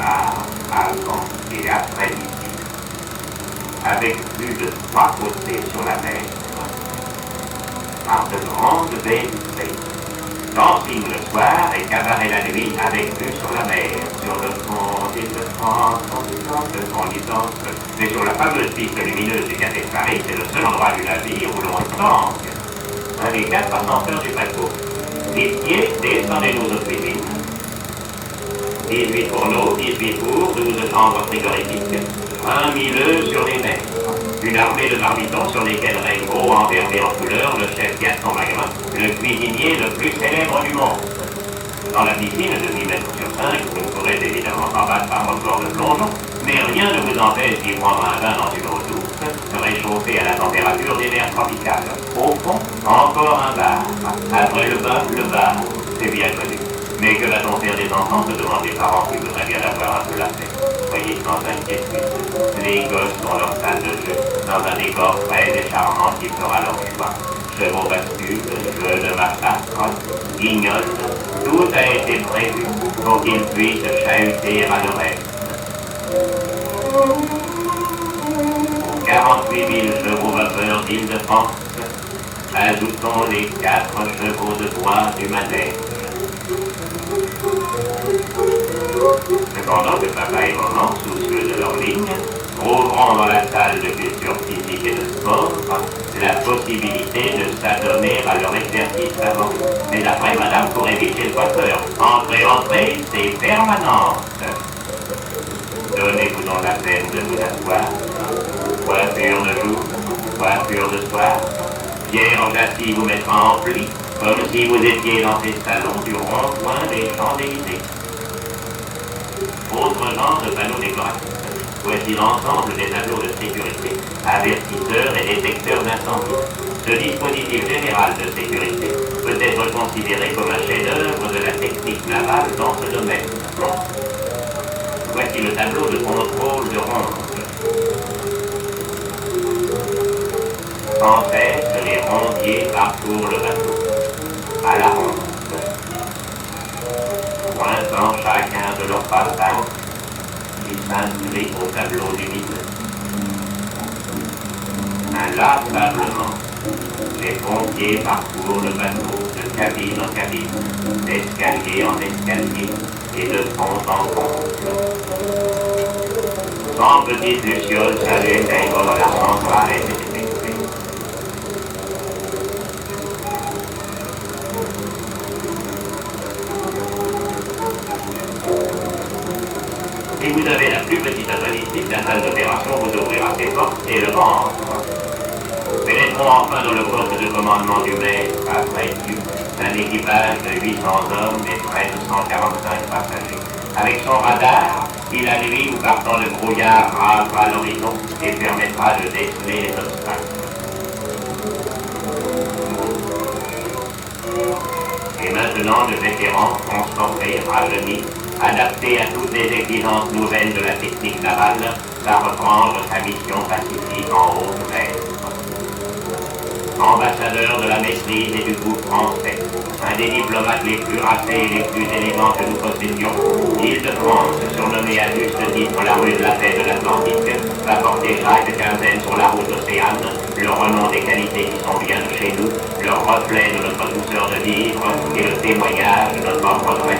départ, avant et après midi, avec vue de 3 côtés sur la mer, par de grandes baies vitrées, dancing le soir et cabaret la nuit avec vue sur la mer, sur le pont d'Île-de-France, en licence, mais sur la fameuse piste lumineuse du Café de Paris, c'est le seul endroit du navire où l'on tangue. Un des 4 ascenseurs du bateau. 10 pieds, descendez-nous aux cuisines. 18 fourneaux, 18 fours, 12 chambres frigorifiques, 1 milleux sur les mers. Une armée de marmitons sur lesquels règne haut enverbé en couleur le chef Gaston Magrin, le cuisinier le plus célèbre du monde. Dans la piscine de 8 mètres sur 5, vous ne pourrez évidemment pas battre par record de plongeon, mais rien ne vous empêche d'y prendre un bain dans une eau douce, de réchauffer à la température des mers tropicales. Au fond, encore un bar. Après le bar, c'est bien connu. Mais que va-t-on faire des enfants, se demandent les parents qui voudraient bien avoir un peu la paix. Soyez sans inquiétude. Les gosses ont leur salle de jeu, dans un décor frais et charmant qui fera leur choix. Chevaux bascules, jeux de massacre, guignols, tout a été prévu pour qu'ils puissent chahuter à l'oreille. 48 000 chevaux vapeur d'Île-de-France, ajoutons les 4 chevaux de bois du manège. Cependant que papa et maman, soucieux de leur ligne, trouveront dans la salle de culture physique et de sport la possibilité de s'adonner à leur exercice favori. Mais après, madame pourrait vite chez le coiffeur. Entrez, c'est permanente. Donnez-vous donc la peine de vous asseoir. Coiffure de jour, coiffure de soir. Pierre Gassi vous mettra en pli, comme si vous étiez dans ces salons du rond-point des Champs-Élysées. Autre genre de panneaux décoratifs. Voici l'ensemble des tableaux de sécurité, avertisseurs et détecteurs d'incendie. Ce dispositif général de sécurité peut être considéré comme un chef-d'œuvre de la technique navale dans ce domaine. Voici le tableau de contrôle de ronde. En fait, les rondiers parcourent le bateau, à la ronde, pointant chacun de leurs passages qui s'inscrit au tableau du milieu. Inlassablement, les pompiers parcourent le bateau de cabine en cabine, d'escalier en escalier et de pont en pont. 100 petites lucioles s'allument et comme la centrale est effectuée. Si vous avez la plus petite appendicite, la salle d'opération vous ouvrira ses portes et le ventre. Pénétrons enfin dans le poste de commandement du maître, après Dieu, un équipage de 800 hommes et près de 145 passagers. Avec son radar, qui la nuit ou partant de brouillard ravera l'horizon et permettra de déceler les obstacles. Et maintenant, le vétéran, transformé, rajeuni, adapté à toutes les exigences nouvelles de la technique navale, va reprendre sa mission pacifique en haute mer. Ambassadeur de la maîtrise et du goût français, un des diplomates les plus racés et les plus élégants que nous possédions, l'Île-de-France, surnommée à juste titre la rue de la paix de l'Atlantique, va porter chaque quinzaine sur la route Océane le renom des qualités qui sont bien de chez nous, le reflet de notre douceur de vivre et le témoignage de notre progrès.